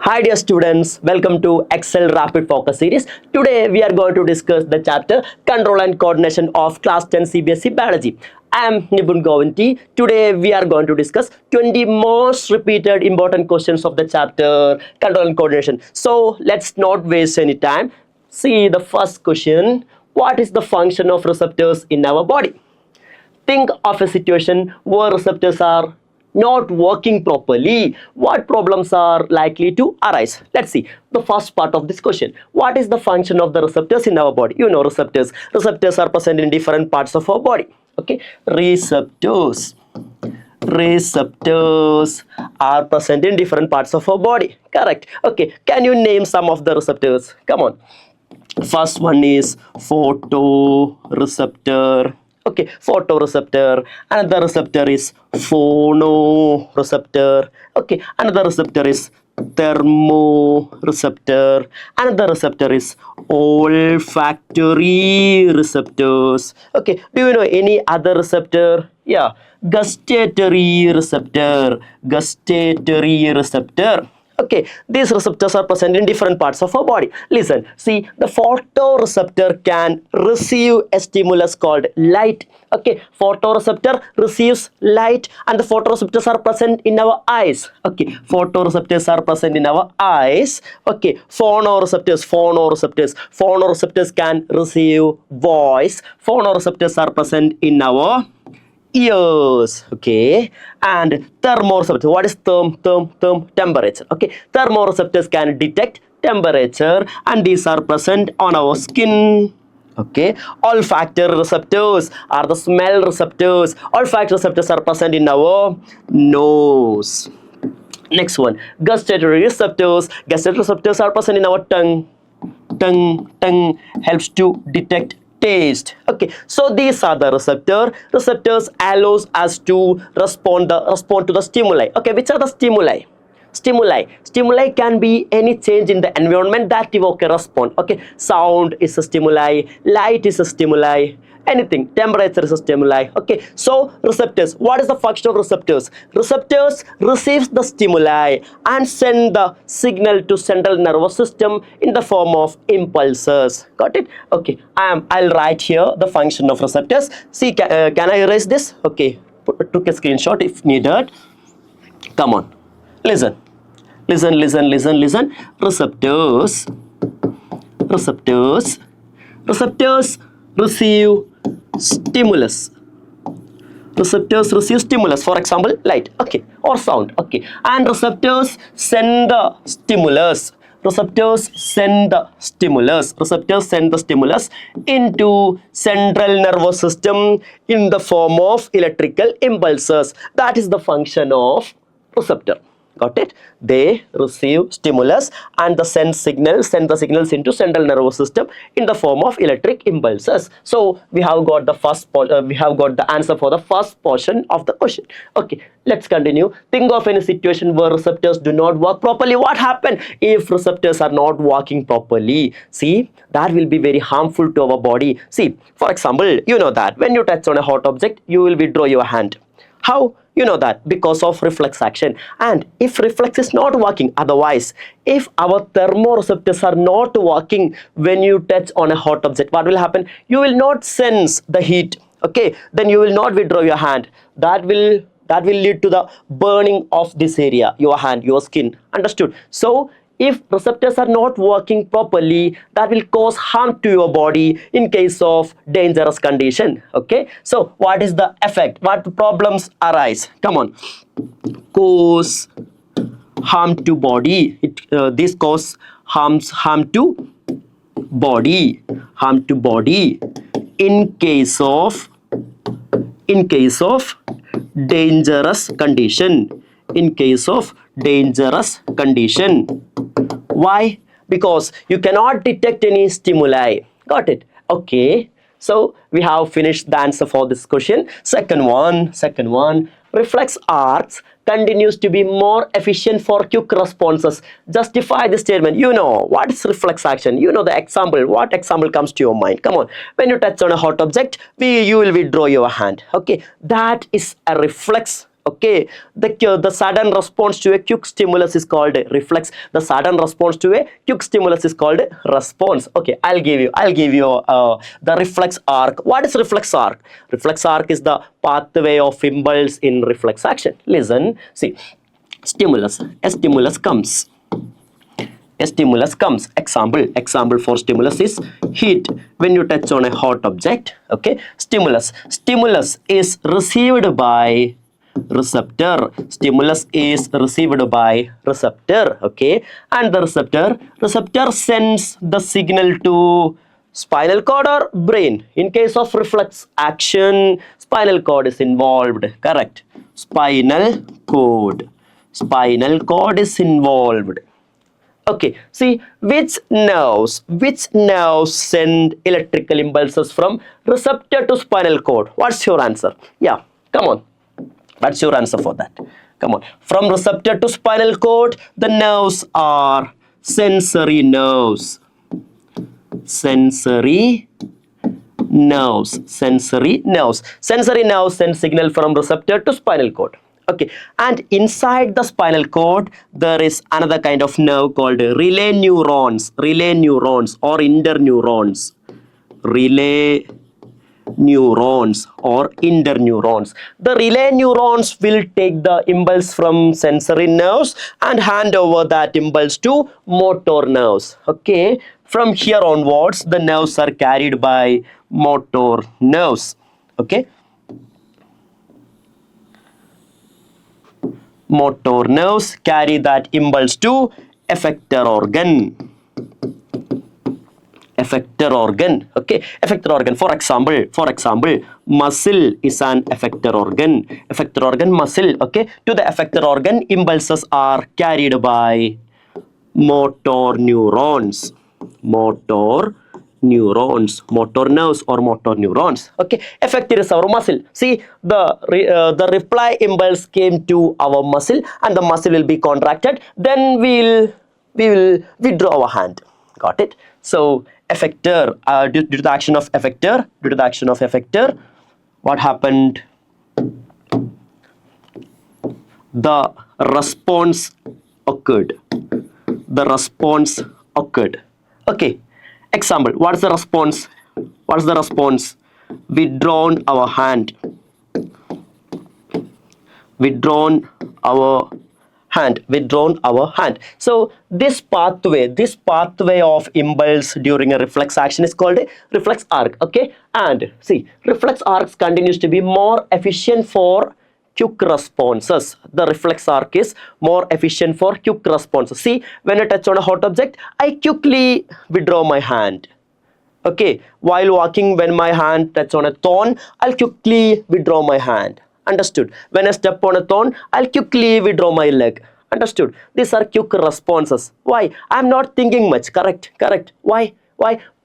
Hi dear students, welcome to Excel Rapid Focus series. Today we are going to discuss the chapter Control and Coordination of Class 10 Cbse Biology. I am Nipun. Today we are going to discuss 20 most repeated important questions of the chapter Control and Coordination. So let's not waste any time. See the first question. What is the function of receptors in our body? Think of a situation where receptors are not working properly. What problems are likely to arise? Let's see the first part of this question. What is the function of the receptors in our body? You know receptors. Receptors are present in different parts of our body. Okay, receptors are present in different parts of our body. Correct. Okay, can you name some of the receptors? Come on. First one is photoreceptor. Okay, photoreceptor. Another receptor is phonoreceptor. Okay, another receptor is thermoreceptor. Another receptor is olfactory receptors. Okay, do you know any other receptor? Yeah, gustatory receptor. Gustatory receptor. Okay, these receptors are present in different parts of our body. Listen, see, the photoreceptor can receive a stimulus called light. Okay, photoreceptor receives light, and the photoreceptors are present in our eyes. Okay, photoreceptors are present in our eyes. Okay, phonoreceptors can receive voice. Phonoreceptors are present in our ears. Okay, and thermoreceptors. What is temperature? Okay, thermoreceptors can detect temperature, and these are present on our skin. Okay, olfactory receptors are the smell receptors. Olfactory receptors are present in our nose. Next one, gustatory receptors. Gustatory receptors are present in our tongue. Tongue helps to detect taste. Okay, so these are the receptors allows us to respond to the stimuli. Okay, which are the stimuli? Stimuli can be any change in the environment that evoke a response. Okay, sound is a stimuli, light is a stimuli, anything, temperature is a stimuli. Okay, so receptors, what is the function of receptors? Receptors receives the stimuli and send the signal to central nervous system in the form of impulses. Got it? Okay, I'll write here the function of receptors. See, can I erase this? Okay, took a screenshot if needed. Come on, listen. Receptors receive stimulus. Receptors receive stimulus, for example light, okay, or sound. Okay, and receptors send the stimulus. Receptors send the stimulus into central nervous system in the form of electrical impulses. That is the function of receptor. Got it? They receive stimulus and send the signals into central nervous system in the form of electric impulses. So we have got the answer for the first portion of the question. Okay, let's continue. Think of any situation where receptors do not work properly. What happens if receptors are not working properly? See, that will be very harmful to our body. See, for example, you know that when you touch on a hot object, you will withdraw your hand. How? You know that because of reflex action. And if reflex is not working, otherwise, if our thermoreceptors are not working when you touch on a hot object, what will happen? You will not sense the heat. Okay, then you will not withdraw your hand. That will lead to the burning of this area, your hand, your skin. Understood? So if receptors are not working properly, that will cause harm to your body in case of dangerous condition. Okay, so what is the effect? What problems arise? Come on. Cause harm to body. This cause harm to body. In case of dangerous condition. Why? Because you cannot detect any stimuli. Got it? Okay, so we have finished the answer for this question. Second one, reflex arcs continues to be more efficient for quick responses. Justify the statement. You know what is reflex action? You know the example. What example comes to your mind? Come on. When you touch on a hot object, you will withdraw your hand. Okay, that is a reflex Okay, the sudden response to a quick stimulus is called reflex. The sudden response to a quick stimulus is called response. Okay, I'll give you the reflex arc. What is reflex arc? Reflex arc is the pathway of impulse in reflex action. Listen, see, a stimulus comes. A stimulus comes. Example for stimulus is heat. When you touch on a hot object, okay, stimulus is received by receptor. Stimulus is received by receptor, okay, and the receptor sends the signal to spinal cord or brain. In case of reflex action, spinal cord is involved. Correct. Spinal cord is involved. Okay, see, which nerves send electrical impulses from receptor to spinal cord? What's your answer? Yeah, come on. What's your answer for that? Come on. From receptor to spinal cord, the nerves are sensory nerves. Sensory nerves send signal from receptor to spinal cord. Okay, and inside the spinal cord there is another kind of nerve called relay neurons or interneurons. Relay neurons or interneurons. The relay neurons will take the impulse from sensory nerves and hand over that impulse to motor nerves. Okay, from here onwards the nerves are carried by motor nerves. Okay, motor nerves carry that impulse to effector organ. Okay, effector organ. For example, muscle is an effector organ. Muscle. Okay, to the effector organ, impulses are carried by motor neurons. Motor nerves or motor neurons. Okay, effector is our muscle. See, the reply impulse came to our muscle and the muscle will be contracted. Then we will withdraw our hand. Got it? So effector, due to the action of effector, what happened? The response occurred. Okay, example, what's the response? Withdrawn our hand. So this pathway of impulse during a reflex action is called a reflex arc. Okay, and see, reflex arcs continues to be more efficient for quick responses. The reflex arc is more efficient for quick responses. See, when I touch on a hot object, I quickly withdraw my hand. Okay, while walking, when my hand touches on a thorn, I'll quickly withdraw my hand. Understood? When I step on a thorn, I'll quickly withdraw my leg. Understood? These are quick responses. Why? I'm not thinking much. Correct. Why?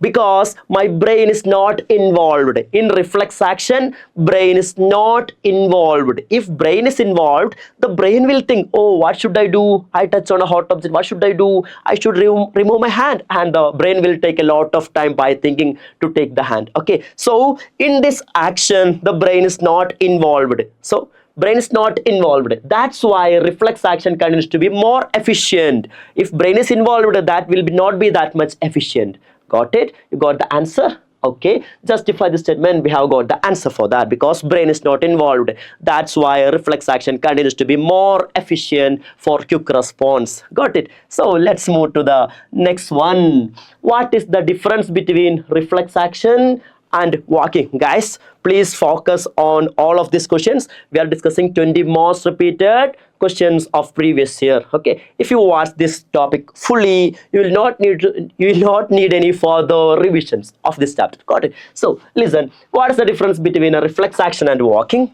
Because my brain is not involved. In reflex action, brain is not involved. If brain is involved, the brain will think, oh, what should I do? I touch on a hot object. What should I do? I should remove my hand. And the brain will take a lot of time by thinking to take the hand. Okay, so in this action, the brain is not involved. So brain is not involved. That's why reflex action continues to be more efficient. If brain is involved, that will not be that much efficient. Got it? You got the answer? Okay, justify the statement. We have got the answer for that because brain is not involved. That's why reflex action continues to be more efficient for quick response. Got it? So let's move to the next one. What is the difference between reflex action and walking? Guys, please focus on all of these questions. We are discussing 20 most repeated questions of previous year. Okay, if you watch this topic fully, you will not need any further revisions of this chapter. Got it? So listen, what is the difference between a reflex action and walking?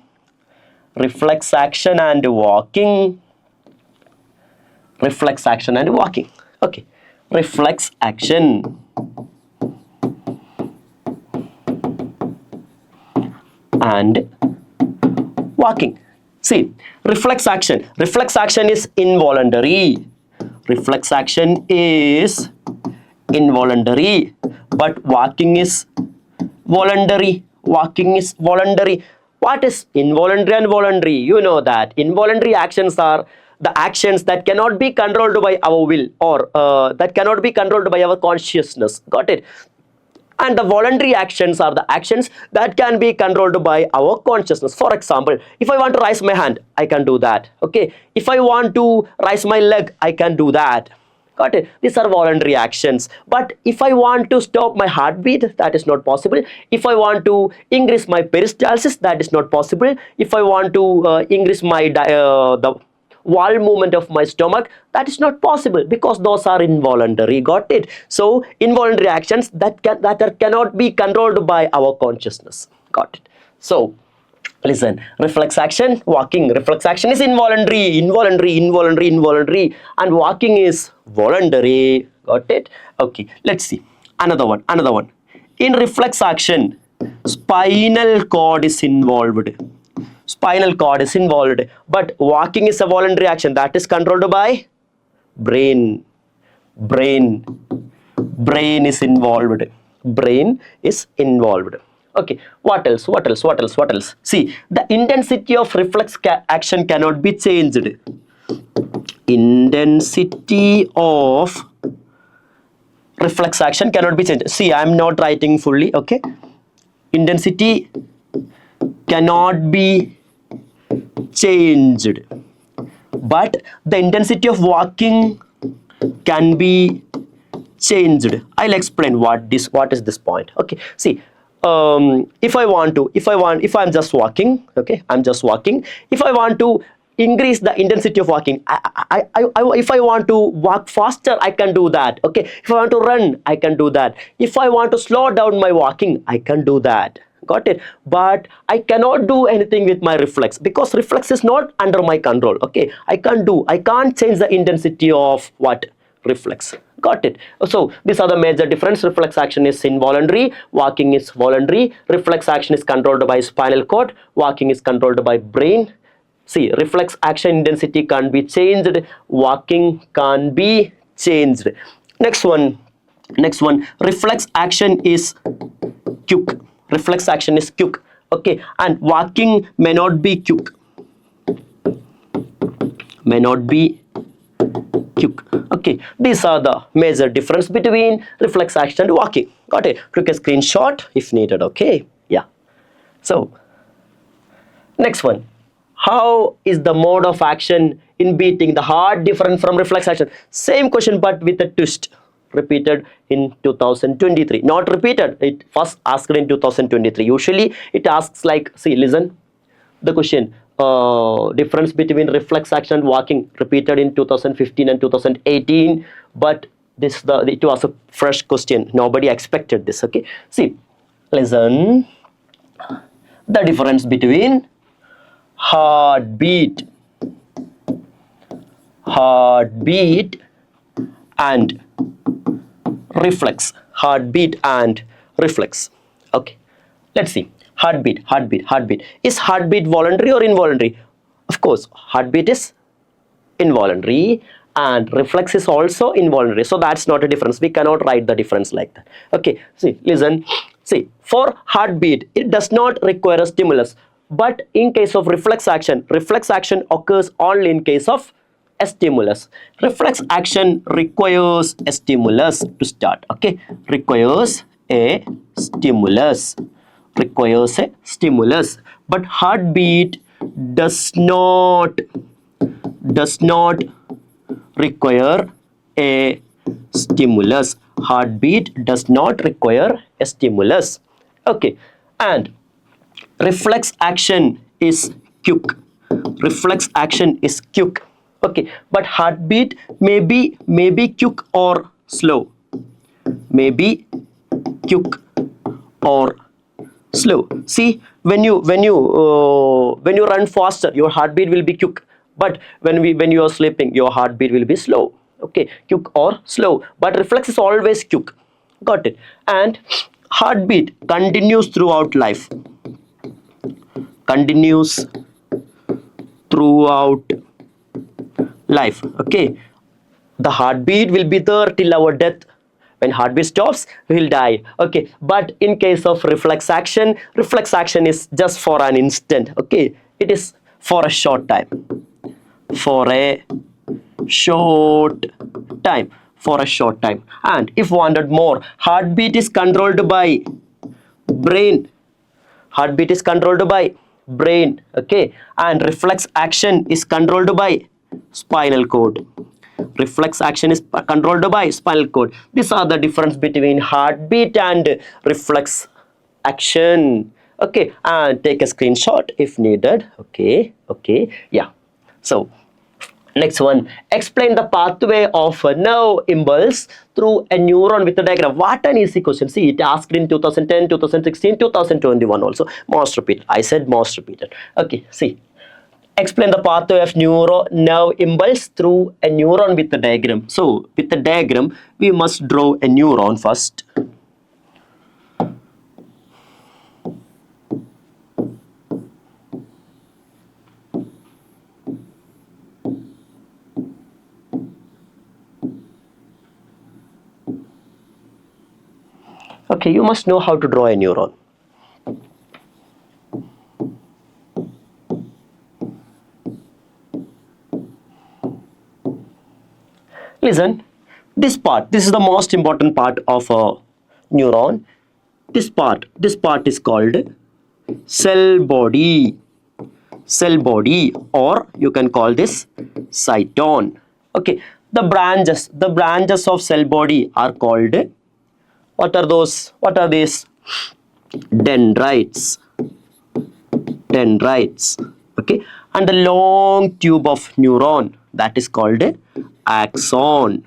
Reflex action and walking. Okay, reflex action and walking. See, reflex action is involuntary. But walking is voluntary. What is involuntary and voluntary? You know that involuntary actions are the actions that cannot be controlled by our will, or that cannot be controlled by our consciousness. Got it? And the voluntary actions are the actions that can be controlled by our consciousness. For example, if I want to raise my hand, I can do that. Okay, if I want to raise my leg, I can do that. Got it? These are voluntary actions. But if I want to stop my heartbeat, that is not possible. If I want to increase my peristalsis, that is not possible. If I want to increase my the wall movement of my stomach, that is not possible, because those are involuntary. Got it? So involuntary actions that cannot be controlled by our consciousness. Got it? So listen, reflex action, walking. Reflex action is involuntary, and walking is voluntary. Got it? Okay, let's see another one. In reflex action, spinal cord is involved. But walking is a voluntary action that is controlled by brain. Brain is involved. Okay, what else? See, the intensity of reflex action cannot be changed. Intensity of reflex action cannot be changed. See, I am not writing fully. Okay, intensity cannot be changed, but the intensity of walking can be changed. I'll explain what is this point. Okay, see, if I'm just walking, okay, if I want to increase the intensity of walking, if I want to walk faster, I can do that. Okay, if I want to run, I can do that. If I want to slow down my walking, I can do that. Got it? But I cannot do anything with my reflex, because reflex is not under my control. Okay, I can't change the intensity of what? Reflex. Got it? So these are the major difference. Reflex action is involuntary, walking is voluntary. Reflex action is controlled by spinal cord, walking is controlled by brain. See, reflex action intensity can't be changed, walking can't be changed. Next one, reflex action is quick. Reflex action is quick. Okay, and walking may not be quick. Okay, these are the major difference between reflex action and walking. Got it? Click a screenshot if needed. Okay, yeah. So next one, how is the mode of action in beating the heart different from reflex action? Same question but with a twist. Repeated in 2023. Not repeated, it first asked in 2023. Usually it asks like, see, listen, the question, difference between reflex action and walking, repeated in 2015 and 2018, but it was a fresh question. Nobody expected this. Okay, see, listen, the difference between heartbeat and reflex. Okay, let's see. Heartbeat. Is heartbeat voluntary or involuntary? Of course, heartbeat is involuntary and reflex is also involuntary. So that's not a difference. We cannot write the difference like that. Okay, see, listen. See, for heartbeat, it does not require a stimulus. But in case of reflex action occurs only in case of a stimulus. Reflex action requires a stimulus to start. Okay, requires a stimulus. But heartbeat does not require a stimulus. Okay, and reflex action is quick. Okay, but heartbeat may be quick or slow. See, when you run faster, your heartbeat will be quick. But when you are sleeping, your heartbeat will be slow. Okay, quick or slow. But reflex is always quick. Got it? And heartbeat continues throughout life. Okay, the heartbeat will be there till our death. When heartbeat stops, we will die. Okay, but in case of reflex action is just for an instant. Okay, it is for a short time. For a short time. For a short time. And if wanted more, heartbeat is controlled by brain. Heartbeat is controlled by brain. Okay, and reflex action is controlled by spinal cord. Reflex action is controlled by spinal cord. These are the difference between heartbeat and reflex action. Okay, and take a screenshot if needed. Okay, yeah. So next one, explain the pathway of a nerve impulse through a neuron with a diagram. What an easy question. See, it asked in 2010, 2016, 2021 also. Most repeated. I said most repeated. Okay, see. Explain the pathway of nerve impulse through a neuron with a diagram. So, with the diagram, we must draw a neuron first. Okay, you must know how to draw a neuron. Listen, this is the most important part of a neuron. This part is called cell body. Cell body, or you can call this cyton. Okay, the branches of cell body are called, what are those? What are these? Dendrites. Okay, and the long tube of neuron, that is called axon.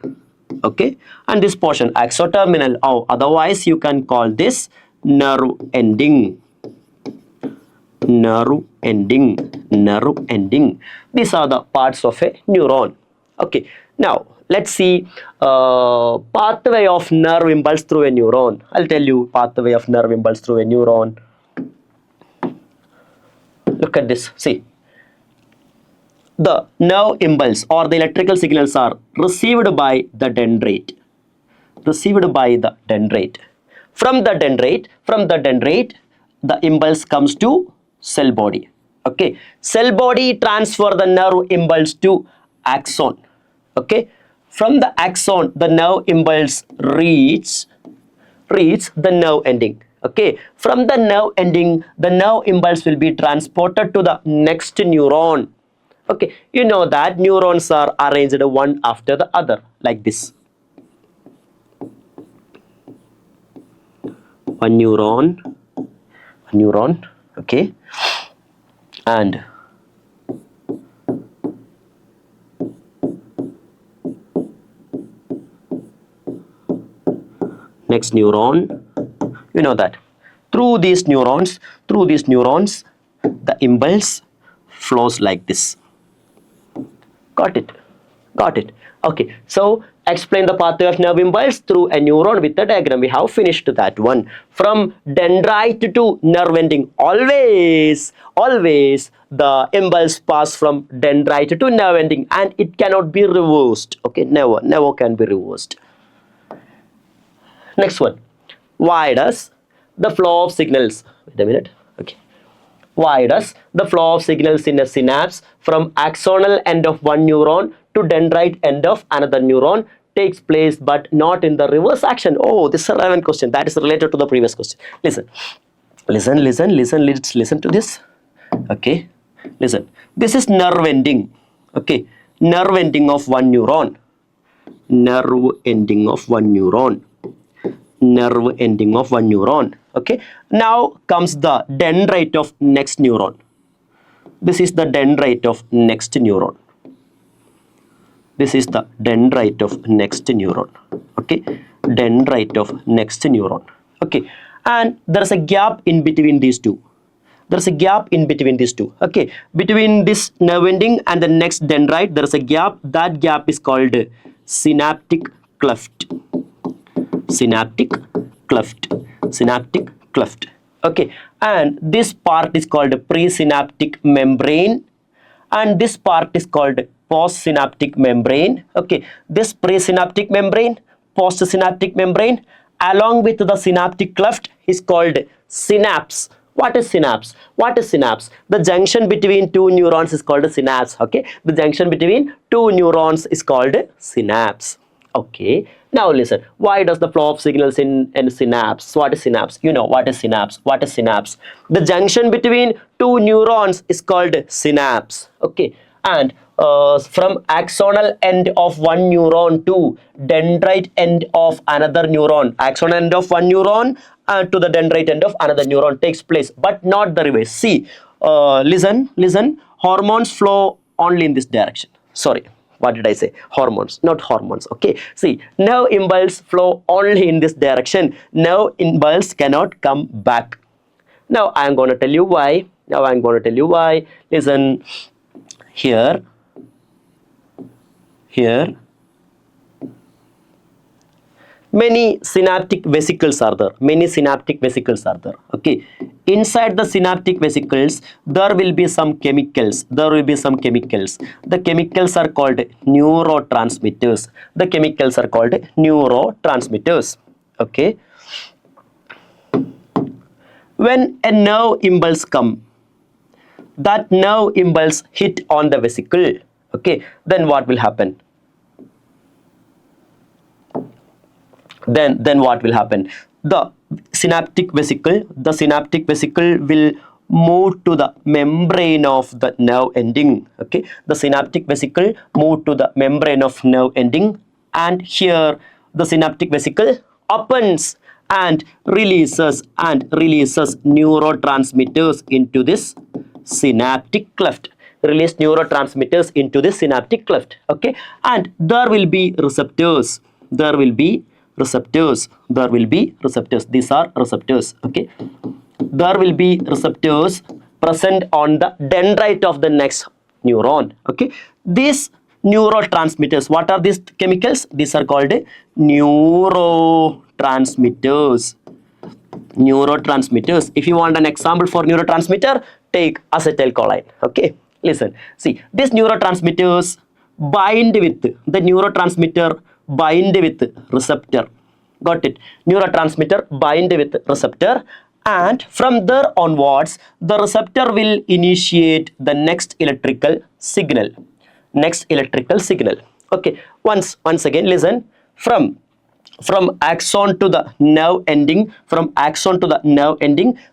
Okay, and this portion axoterminal, or otherwise you can call this nerve ending. Nerve ending. These are the parts of a neuron. Okay, now let's see pathway of nerve impulse through a neuron. I'll tell you pathway of nerve impulse through a neuron. Look at this. See, the nerve impulse or the electrical signals are received by the dendrite. From the dendrite, the impulse comes to cell body. Okay, cell body transfer the nerve impulse to axon. Okay, from the axon, the nerve impulse reach the nerve ending. Okay, from the nerve ending, the nerve impulse will be transported to the next neuron. Okay, you know that neurons are arranged one after the other like this. One neuron, okay, and next neuron. You know that through these neurons, the impulse flows like this. Got it? Okay, so explain the pathway of nerve impulse through a neuron with the diagram. We have finished that one. From dendrite to nerve ending, always the impulse pass from dendrite to nerve ending, and it cannot be reversed. Okay, never can be reversed. Next one, why does the flow of signals, wait a minute, okay, why does the flow of signals in a synapse from axonal end of one neuron to dendrite end of another neuron takes place but not in the reverse action? Oh, this is a relevant question that is related to the previous question. Listen to this. Okay, listen, this is nerve ending. Okay, nerve ending of one neuron. Okay, now comes the dendrite of next neuron. This is the dendrite of next neuron. Okay, dendrite of next neuron. Okay, and there is a gap in between these two. Okay, between this nerve ending and the next dendrite, there is a gap. That gap is called synaptic cleft. Okay, and this part is called presynaptic membrane, and this part is called postsynaptic membrane. Okay, this presynaptic membrane, postsynaptic membrane along with the synaptic cleft is called synapse. What is synapse? What is synapse? The junction between two neurons is called a synapse. Okay, the junction between two neurons is called a synapse. Okay, now listen. Why does the flow of signals in synapse? What is synapse? You know what is synapse? What is synapse? The junction between two neurons is called synapse. Okay, and from axonal end of one neuron to dendrite end of another neuron, axonal end of one neuron to the dendrite end of another neuron takes place, but not the reverse. See, listen, hormones flow only in this direction. Sorry, what did I say? Hormones, not hormones. Okay, see, nerve impulse flow only in this direction. Nerve impulse cannot come back. Now I am going to tell you why. Listen, here many synaptic vesicles are there. Okay, inside the synaptic vesicles there will be some chemicals. The chemicals are called neurotransmitters. Okay, when a nerve impulse come, that nerve impulse hit on the vesicle. Okay, then what will happen? Then what will happen? The synaptic vesicle will move to the membrane of the nerve ending. Okay, the synaptic vesicle move to the membrane of nerve ending, and here the synaptic vesicle opens and releases neurotransmitters into this synaptic cleft. Okay, and there will be receptors. These are receptors. Okay, there will be receptors present on the dendrite of the next neuron. Okay, these neurotransmitters, what are these chemicals? These are called neurotransmitters. If you want an example for neurotransmitter, take acetylcholine. Okay, listen, see, these neurotransmitters bind with receptor. Got it? Neurotransmitter bind with receptor, and from there onwards the receptor will initiate the next electrical signal. Okay, once again, listen, from axon to the nerve ending,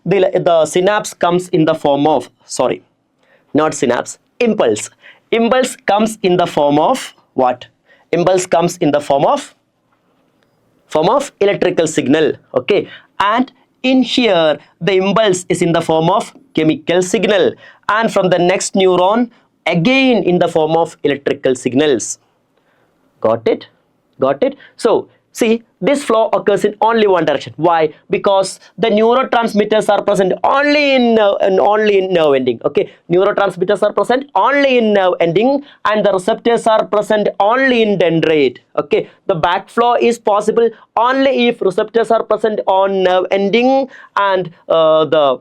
the synapse comes in the form of, sorry, not synapse, impulse comes in the form of what? Impulse comes in the form of electrical signal. Okay, and in here the impulse is in the form of chemical signal, and from the next neuron again in the form of electrical signals. Got it? So see, this flow occurs in only one direction. Why? Because the neurotransmitters are present only in nerve ending. Okay, neurotransmitters are present only in nerve ending, and the receptors are present only in dendrite. Okay, the backflow is possible only if receptors are present on nerve ending and the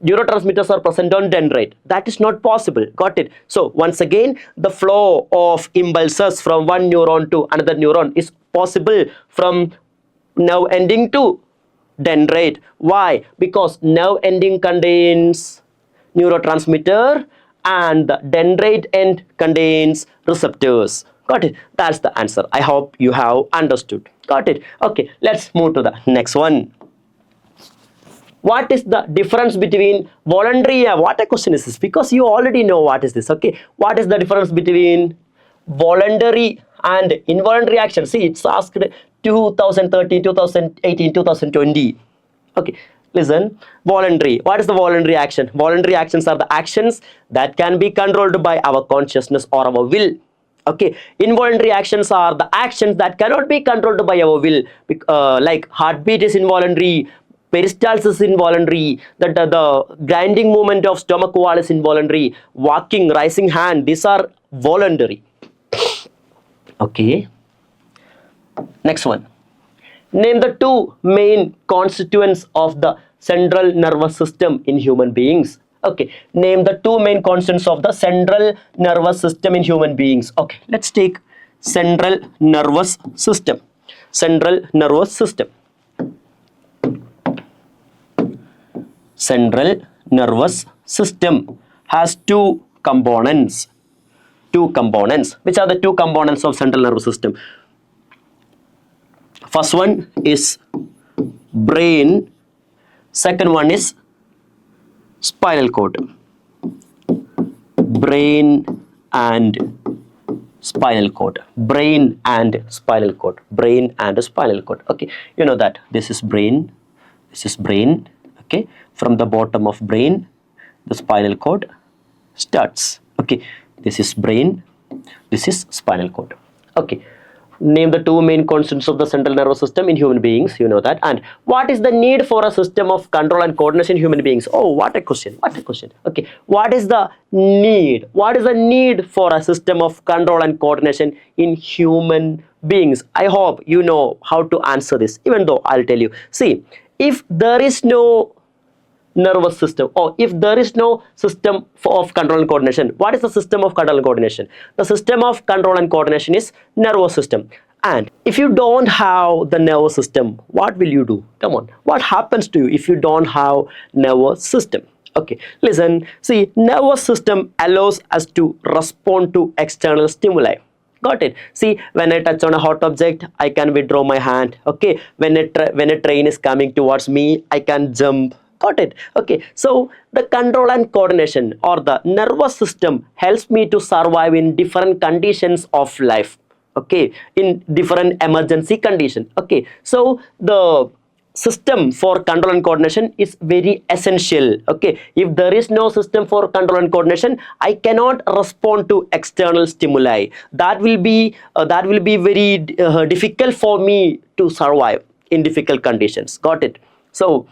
neurotransmitters are present on dendrite. That is not possible. Got it? So once again, the flow of impulses from one neuron to another neuron is possible from nerve ending to dendrite. Why? Because nerve ending contains neurotransmitter and the dendrite end contains receptors. Got it? That's the answer. I hope you have understood. Got it? Okay, let's move to the next one. What is the difference between voluntary? What a question is this? Because you already know what is this. Okay, what is the difference between voluntary and involuntary action? See, it's asked 2013, 2018, 2020. Okay, listen, voluntary. What is the voluntary action? Voluntary actions are the actions that can be controlled by our consciousness or our will. Okay, involuntary actions are the actions that cannot be controlled by our will. Like heartbeat is involuntary, peristalsis is involuntary, the grinding movement of stomach wall is involuntary, walking, raising hand, these are voluntary. Okay, next one. Name the two main constituents of the central nervous system in human beings. Okay, name the two main constituents of the central nervous system in human beings. Okay, let's take central nervous system. central nervous system. Central nervous system has two components. Which are the two components of central nervous system? First one is brain, second one is spinal cord. Brain and spinal cord. Okay, you know that this is brain, okay. From the bottom of brain, the spinal cord starts. Okay, this is brain, this is spinal cord. Okay, name the two main constants of the central nervous system in human beings, you know that. And what is the need for a system of control and coordination in human beings? Oh, what a question. Okay, what is the need for a system of control and coordination in human beings? I hope you know how to answer this, even though I'll tell you. See, if there is no nervous system, or if there is no system of control and coordination, what is the system of control and coordination? The system of control and coordination is nervous system. And if you don't have the nervous system, what will you do? Come on, what happens to you if you don't have nervous system? Okay, listen. See, nervous system allows us to respond to external stimuli. Got it? See, when I touch on a hot object, I can withdraw my hand. Okay, when a train is coming towards me, I can jump. Got it? Okay, so the control and coordination or the nervous system helps me to survive in different conditions of life. Okay, in different emergency condition. Okay, so the system for control and coordination is very essential. Okay, if there is no system for control and coordination, I cannot respond to external stimuli. That will be very difficult for me to survive in difficult conditions. Got it? So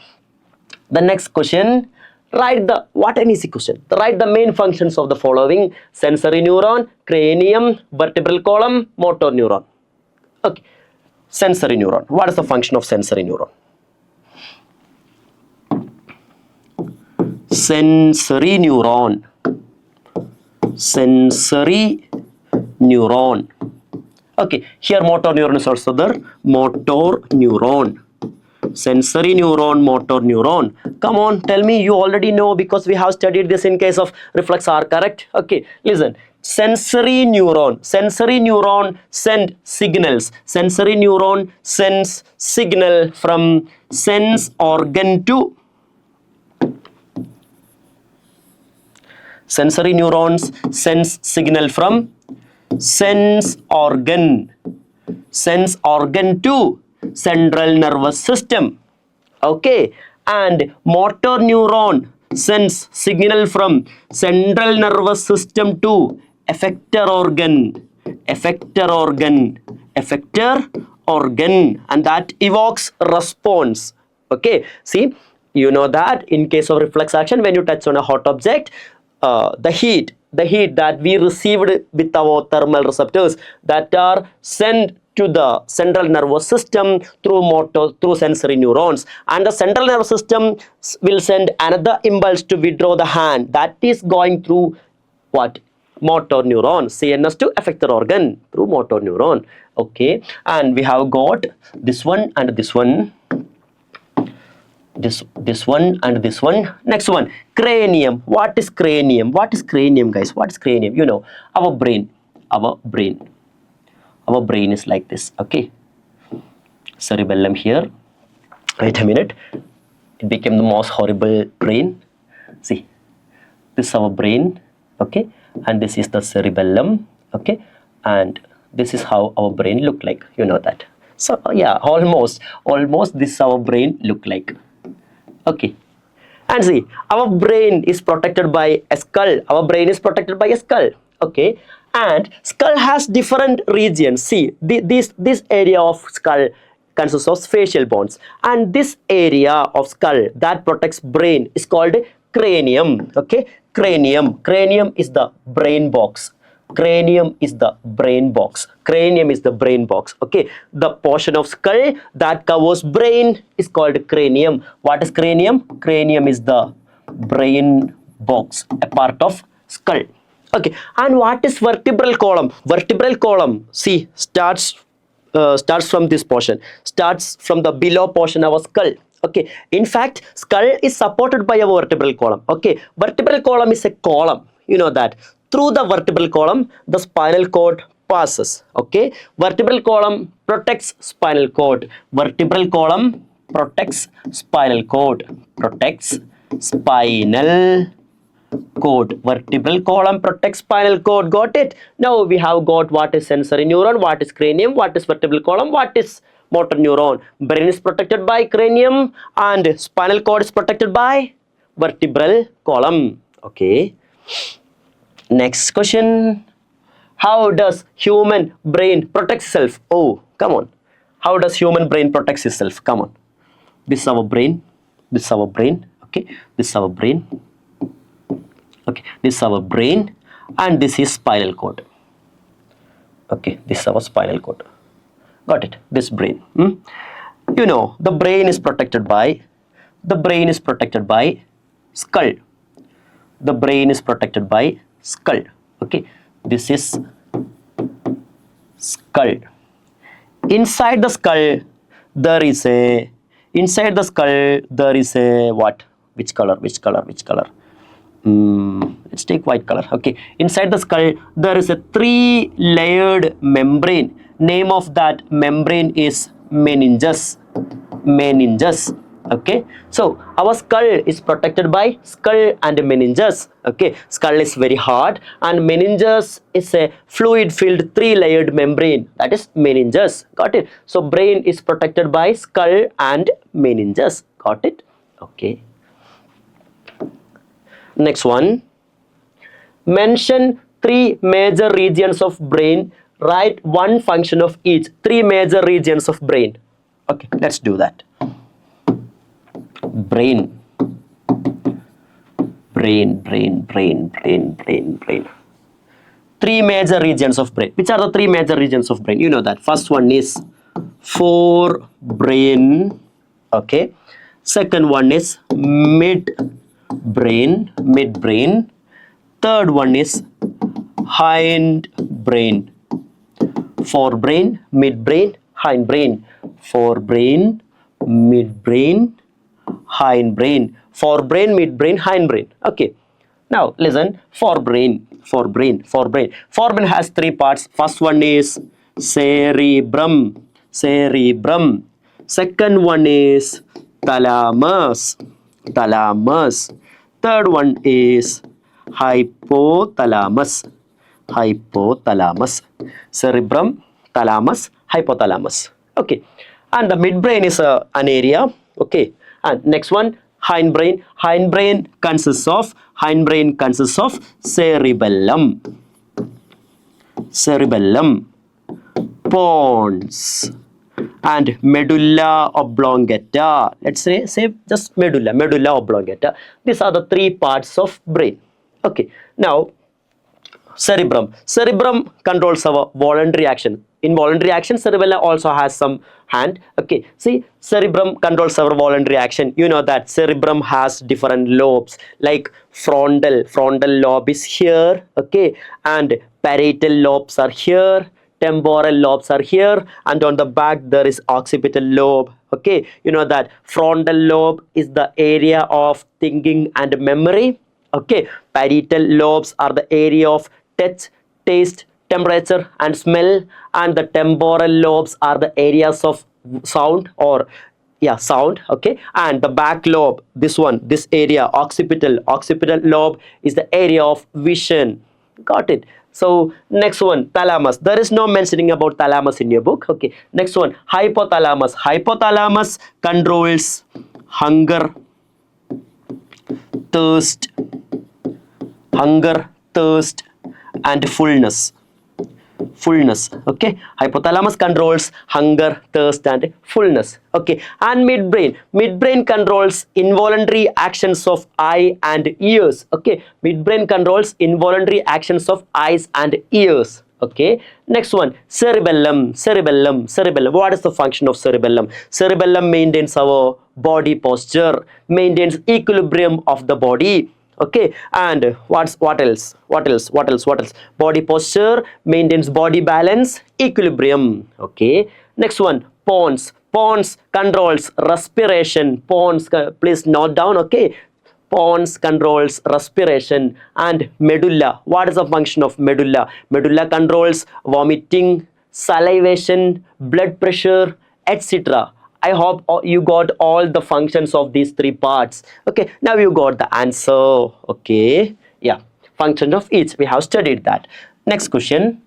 the next question, write an easy question. Write the main functions of the following: sensory neuron, cranium, vertebral column, motor neuron. Okay, sensory neuron. What is the function of sensory neuron? Sensory neuron. Okay, here motor neuron is also there. Motor neuron. Sensory neuron, motor neuron. Come on, tell me, you already know because we have studied this in case of reflex R, correct? Okay, listen. Sensory neuron send signals. Sensory neuron sends signal from sense organ to sensory neurons sends signal from sense organ to central nervous system. Okay, and motor neuron sends signal from central nervous system to effector organ, and that evokes response. Okay, see, you know that in case of reflex action, when you touch on a hot object, the heat that we received with our thermal receptors that are sent to the central nervous system through sensory neurons, and the central nervous system will send another impulse to withdraw the hand, that is going through what? Motor neuron. CNS to effector organ through motor neuron. Okay, and we have got this one and this one, this one and this one. Next one, cranium. What is cranium, guys? What is cranium? You know, our brain is like this. Okay, cerebellum here. Wait a minute, it became the most horrible brain. See, this is our brain. Okay, and this is the cerebellum. Okay, and this is how our brain look like, you know that. So yeah, almost this is our brain look like. Okay, and see, our brain is protected by a skull. Okay, and skull has different regions. See, this area of skull consists of facial bones, and this area of skull that protects brain is called cranium. Okay, cranium is the brain box. Cranium is the brain box. Okay, the portion of skull that covers brain is called cranium. What is cranium? Cranium is the brain box, a part of skull. Okay, and what is vertebral column? See, starts starts from this portion, starts from the below portion of our skull. Okay, in fact, skull is supported by a vertebral column. Okay, vertebral column is a column, you know that. Through the vertebral column, the spinal cord passes. Okay, vertebral column protects spinal cord. Vertebral column protects spinal cord. Protects spinal cord. Vertebral column protects spinal cord. Got it? Now we have got what is sensory neuron, what is cranium, what is vertebral column, what is motor neuron. Brain is protected by cranium and spinal cord is protected by vertebral column. Okay. Next question. How does human brain protect itself? Oh, come on. How does human brain protect itself? Come on. This is our brain. This is our brain. Okay. This is our brain. Okay. This is our brain. And this is spinal cord. Okay. This is our spinal cord. Got it? This brain. You know, the brain is protected by skull. The brain is protected by skull. Okay. This is skull. Inside the skull there is a what? Which color? Let's take white color. Okay. Inside the skull there is a 3-layered membrane. Name of that membrane is meninges. Okay, so our skull is protected by skull and meninges. Okay, skull is very hard and meninges is a fluid filled 3-layered membrane, that is meninges. Got it? So brain is protected by skull and meninges. Got it? Okay. Next one. Mention 3 major regions of brain. Write one function of each. 3 major regions of brain. Okay, let's do that. Brain. 3 major regions of brain. Which are the 3 major regions of brain? You know that. First one is forebrain. Okay. Second one is midbrain. Third one is hindbrain. Forebrain, midbrain, hindbrain. Forebrain, midbrain, hindbrain. Forebrain, midbrain, hindbrain. Okay. Now listen. Forebrain. Forebrain has 3 parts. First one is cerebrum. Second one is thalamus. Third one is hypothalamus. Cerebrum, thalamus, hypothalamus. Okay. And the midbrain is an area. Okay. And next one, hindbrain. Hindbrain consists of cerebellum, pons, and medulla oblongata. Let's say just medulla oblongata. These are the 3 parts of brain. Okay. Now cerebrum controls our voluntary action. In voluntary action, cerebellum also has some hand. Okay, see, cerebrum controls our voluntary action. You know that cerebrum has different lobes, like frontal lobe is here. Okay, and parietal lobes are here, temporal lobes are here, and on the back there is occipital lobe. Okay, you know that frontal lobe is the area of thinking and memory. Okay, parietal lobes are the area of touch, taste, temperature and smell, and the temporal lobes are the areas of sound sound. Okay, and the back lobe, this area, occipital lobe, is the area of vision. Got it? So next one, thalamus. There is no mentioning about thalamus in your book. Okay, next one, hypothalamus. Hypothalamus controls hunger, thirst, and fullness. Okay, hypothalamus controls hunger, thirst and fullness. Okay, and midbrain controls involuntary actions of eye and ears. Okay, midbrain controls involuntary actions of eyes and ears. Okay, next one, cerebellum. What is the function of cerebellum? Cerebellum maintains our body posture, maintains equilibrium of the body. Okay, and what else? Body posture, maintains body balance, equilibrium. Okay, Next one, pons. Pons controls respiration. Pons, please note down, okay? Pons controls respiration. And medulla. What is the function of medulla? Medulla controls vomiting, salivation, blood pressure, etc. I hope you got all the functions of these three parts. Okay, now you got the answer. Okay, yeah, function of each. We have studied that. Next question.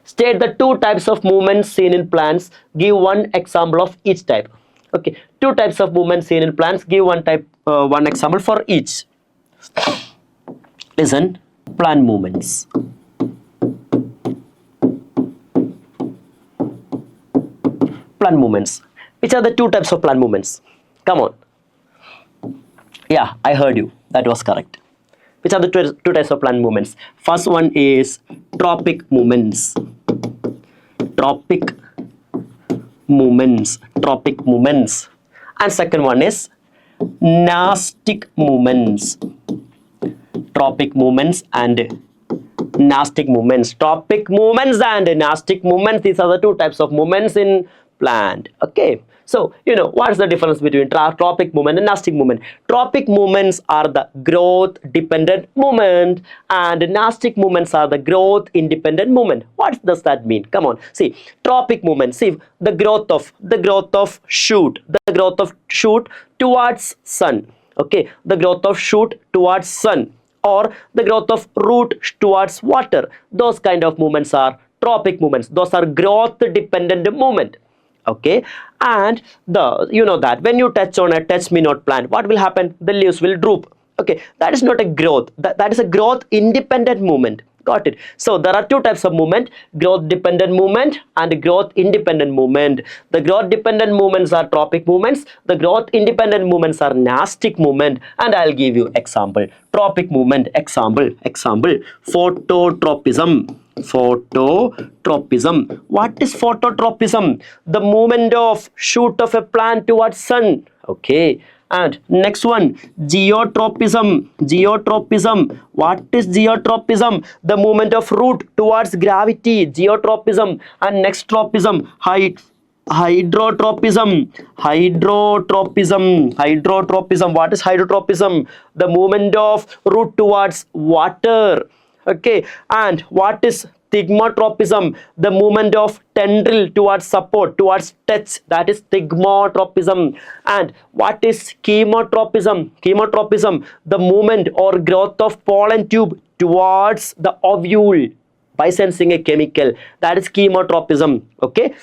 State the two types of movements seen in plants. Give one example of each type. Okay, two types of movements seen in plants. Give one example for each. Listen, plant movements. Plant movements. Which are the two types of plant movements? Come on. Yeah, I heard you. That was correct. Which are the two types of plant movements? First one is tropic movements. Tropic movements. Tropic movements. And second one is nastic movements. Tropic movements and nastic movements. Tropic movements and nastic movements. These are the two types of movements in plant. Okay, so you know what is the difference between tropic movement and nastic movement? Tropic movements are the growth dependent movement and nastic movements are the growth independent movement. What does that mean? Come on, see, tropic movement, see the growth of shoot, the growth of shoot towards sun. Okay, the growth of shoot towards sun, or the growth of root towards water. Those kind of movements are tropic movements. Those are growth dependent movement. Okay, and you know that when you touch on a touch me not plant, what will happen? The leaves will droop. Okay, that is not a growth. That is a growth independent movement. Got it? So there are two types of movement: growth dependent movement and growth independent movement. The growth dependent movements are tropic movements. The growth independent movements are nastic movement. And I'll give you example. Tropic movement example. Phototropism. Phototropism. What is phototropism? The movement of shoot of a plant towards sun. Okay. And next one, geotropism. Geotropism. What is geotropism? The movement of root towards gravity. Geotropism. And next tropism, hydrotropism. Hydrotropism. What is hydrotropism? The movement of root towards water. Okay, and what is stigmatropism? The movement of tendril towards support, towards touch, that is stigmatropism. And what is chemotropism? Chemotropism, the movement or growth of pollen tube towards the ovule by sensing a chemical, that is chemotropism. Okay,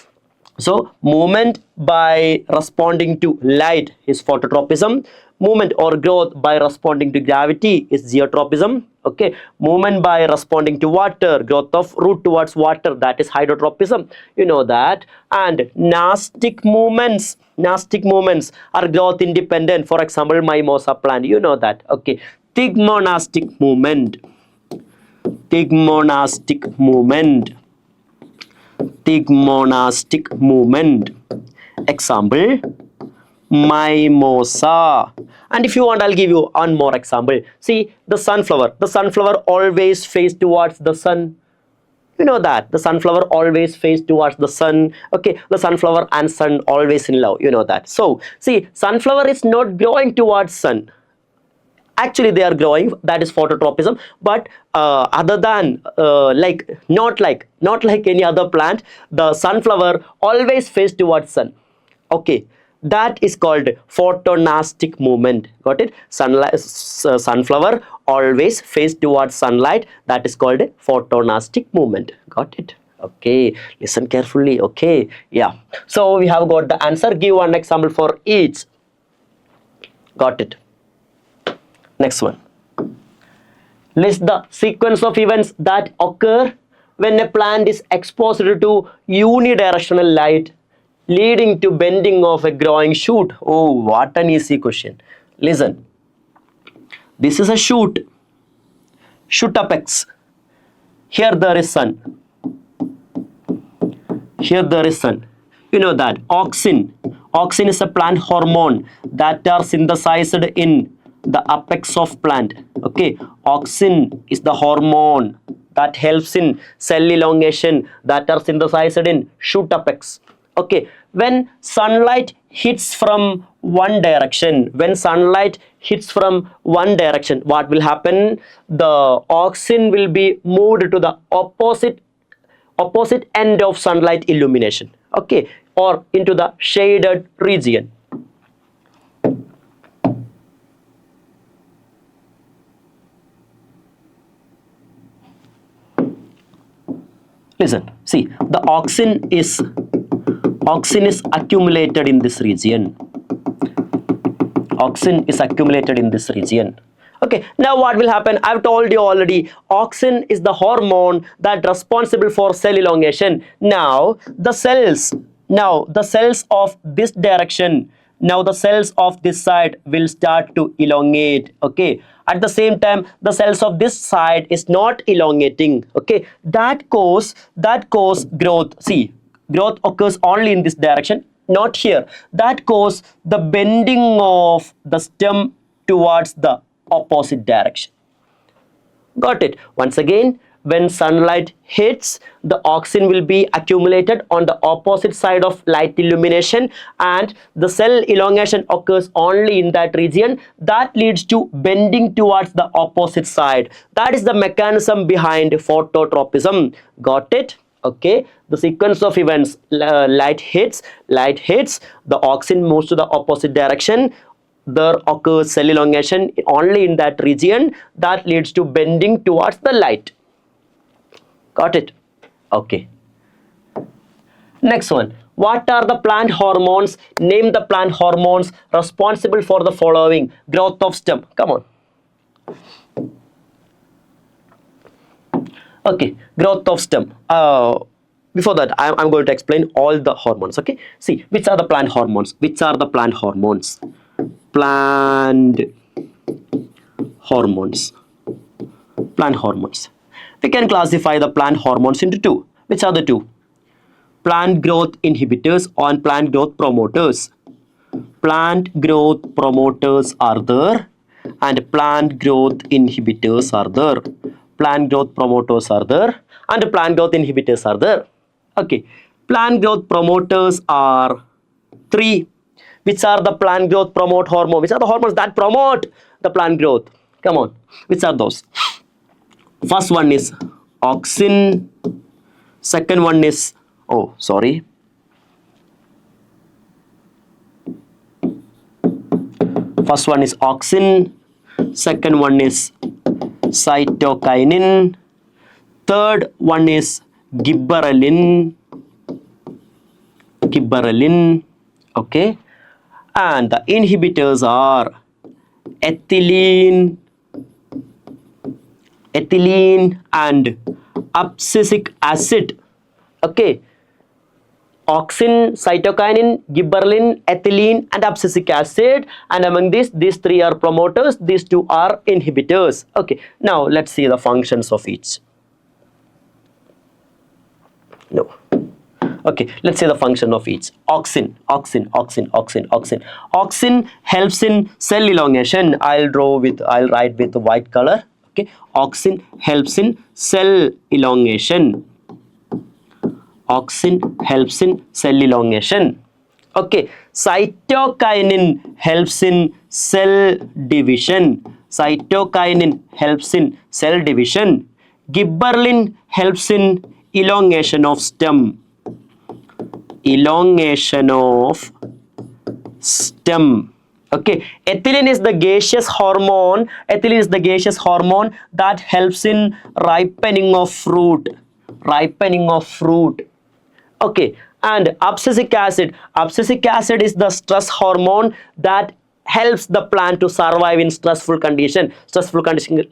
so movement by responding to light is phototropism. Movement or growth by responding to gravity is geotropism. Okay, movement by responding to water, growth of root towards water, that is hydrotropism. You know that. And nastic movements are growth independent. For example, mimosa plant, you know that. Okay, thigmonastic movement. Thigmonastic movement. Example, mimosa. And if you want, I'll give you one more example. See, the sunflower. The sunflower always face towards the sun. You know that. The sunflower always face towards the sun. Okay, the sunflower and sun always in love. You know that. So, see, sunflower is not growing towards sun. Actually, they are growing. That is phototropism. But other than not like any other plant, the sunflower always face towards sun. Okay, that is called photonastic movement. Got it? Sunflower always face towards sunlight. That is called photonastic movement. Got it? Okay, listen carefully. Okay, yeah. So we have got the answer. Give one example for each. Got it? Next one. List the sequence of events that occur when a plant is exposed to unidirectional light, leading to bending of a growing shoot. Oh, what an easy question. Listen. This is a shoot. Shoot apex. Here there is sun. Here there is sun. You know that. Auxin. Auxin is a plant hormone that are synthesized in the apex of plant. Okay. Auxin is the hormone that helps in cell elongation that are synthesized in shoot apex. Okay, when sunlight hits from one direction, what will happen? The auxin will be moved to the opposite end of sunlight illumination, okay, or into the shaded region. Listen, see, the auxin is accumulated in this region. Okay, now what will happen? I've told you already, auxin is the hormone that responsible for cell elongation. Now the cells of this direction, now the cells of this side will start to elongate. Okay, at the same time the cells of this side is not elongating. Okay, that cause growth. See, growth occurs only in this direction, not here. That cause the bending of the stem towards the opposite direction. Got it? Once again, when sunlight hits, the auxin will be accumulated on the opposite side of light illumination, and the cell elongation occurs only in that region. That leads to bending towards the opposite side. That is the mechanism behind phototropism. Got it? Okay, the sequence of events: light hits, the auxin moves to the opposite direction. There occurs cell elongation only in that region. That leads to bending towards the light. Got it? Okay. Next one. What are the plant hormones? Name the plant hormones responsible for the following: growth of stem. Come on. Okay, growth of stem. Before that, I'm going to explain all the hormones. Okay, see, which are the plant hormones? Plant hormones. We can classify the plant hormones into two. Which are the two? Plant growth inhibitors and plant growth promoters. Plant growth promoters are there, and plant growth inhibitors are there. Plant growth promoters are there, and plant growth inhibitors are there. Okay, plant growth promoters are three. Which are the plant growth promote hormone? Which are the hormones that promote the plant growth? Come on, which are those? First one is auxin. Second one is, first one is auxin. Second one is cytokinin. Third one is gibberellin. Okay, and the inhibitors are ethylene and abscisic acid. Okay, auxin, cytokinin, gibberellin, ethylene and abscisic acid, and among these three are promoters, these two are inhibitors. Okay, now let's see the functions of each. Okay, let's say the function of each. Auxin helps in cell elongation. I'll write with white color. Okay, auxin helps in cell elongation. Okay, cytokinin helps in cell division. Gibberellin helps in elongation of stem. Okay, ethylene is the gaseous hormone. That helps in ripening of fruit. Okay, and abscisic acid is the stress hormone that helps the plant to survive in stressful condition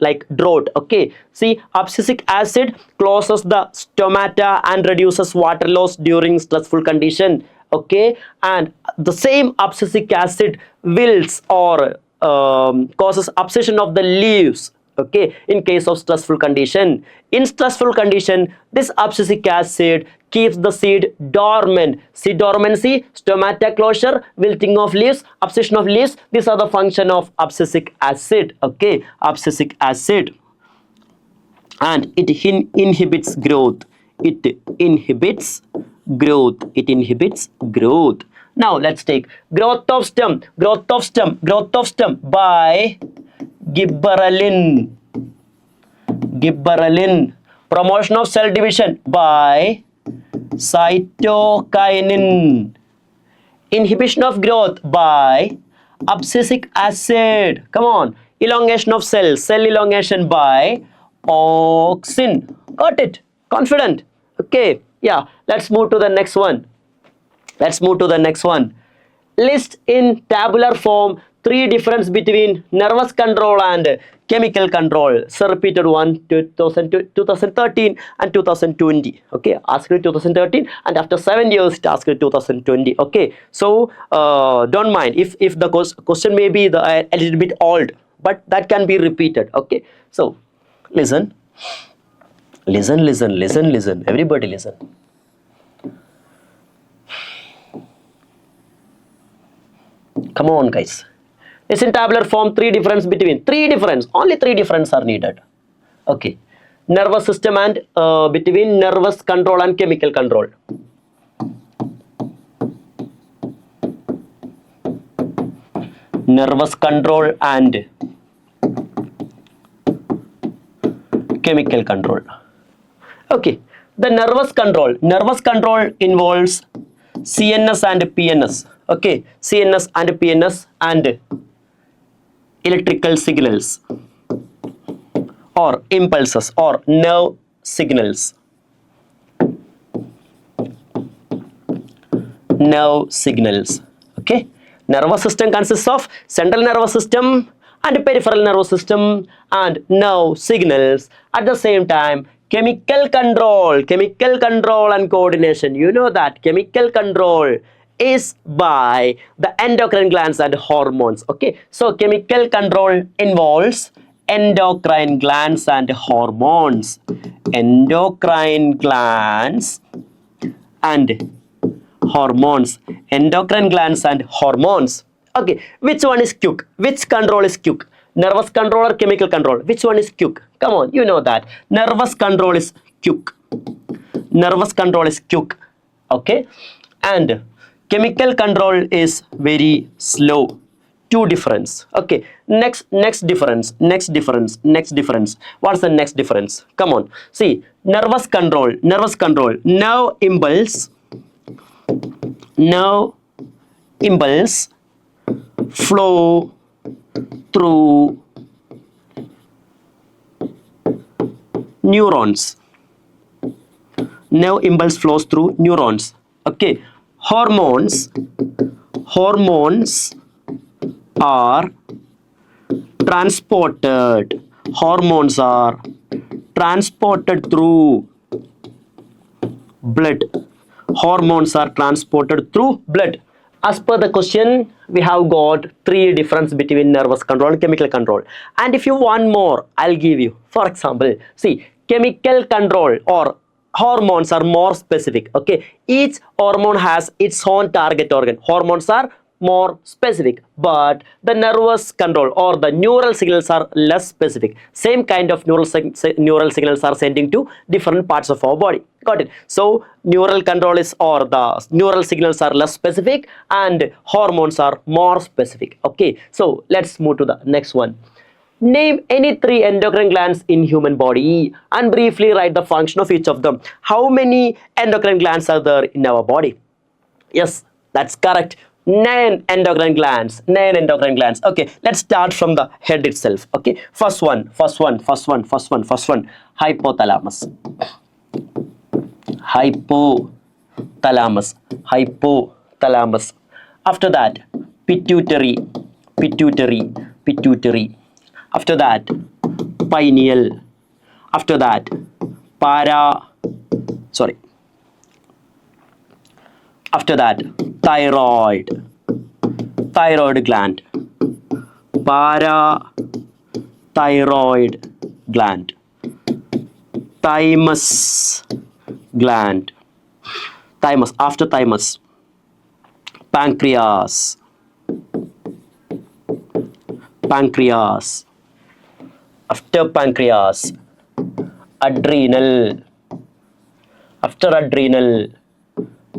like drought. Okay, see, abscisic acid closes the stomata and reduces water loss during stressful condition. Okay, and the same abscisic acid wilts or causes abscission of the leaves. Okay, in case of stressful condition. In stressful condition, this abscisic acid keeps the seed dormant. Seed dormancy, stomata closure, wilting of leaves, abscission of leaves. These are the function of abscisic acid. Okay, abscisic acid, and it inhibits growth. growth. It inhibits growth. Now let's take growth of stem by gibberellin. Promotion of cell division by cytokinin. Inhibition of growth by abscisic acid. Come on. Elongation of cell elongation by auxin. Got it? Confident? Okay. Yeah. Let's move to the next one. List in tabular form 3 difference between nervous control and chemical control. So repeated one, 2013 and 2020. Okay, asked it 2013 and after 7 years it asked it 2020. Okay, so don't mind if the question may be a little bit old, but that can be repeated. Okay, so listen. Everybody listen. Come on, guys. It's in tabular form. Only 3 difference are needed. Okay. Nervous system and between nervous control and chemical control. Nervous control and chemical control. Okay. The nervous control involves CNS and PNS. Okay, CNS and PNS and electrical signals or impulses or nerve signals. Okay, nervous system consists of central nervous system and peripheral nervous system and nerve signals. At the same time, chemical control and coordination. You know that chemical control is by the endocrine glands and hormones. Okay, so chemical control involves endocrine glands and hormones. Endocrine glands and hormones. Okay, which one is quick? Which control is quick? Nervous control or chemical control? Which one is quick? Come on, you know that. Nervous control is quick. Okay, and chemical control is very slow. 2 difference. Okay, next difference. What's the next difference? Come on, see, nervous control, nerve impulse flow through neurons. Nerve impulse flows through neurons. Okay, hormones are transported through blood. As per the question, we have got 3 difference between nervous control and chemical control. And if you want more, I'll give you. For example, see, chemical control or hormones are more specific. Okay, each hormone has its own target organ. Hormones are more specific, but the nervous control or the neural signals are less specific. Same kind of neural signals are sending to different parts of our body. Got it? So neural control is, or the neural signals are less specific and hormones are more specific. Okay, so let's move to the next one. Name any 3 endocrine glands in human body and briefly write the function of each of them. How many endocrine glands are there in our body? Yes, that's correct. 9 endocrine glands. Okay, let's start from the head itself. Okay, first one. Hypothalamus. After that, pituitary. After that, pineal. After that, after that, thyroid gland, parathyroid gland, thymus gland, after thymus, pancreas, after pancreas, adrenal, after adrenal,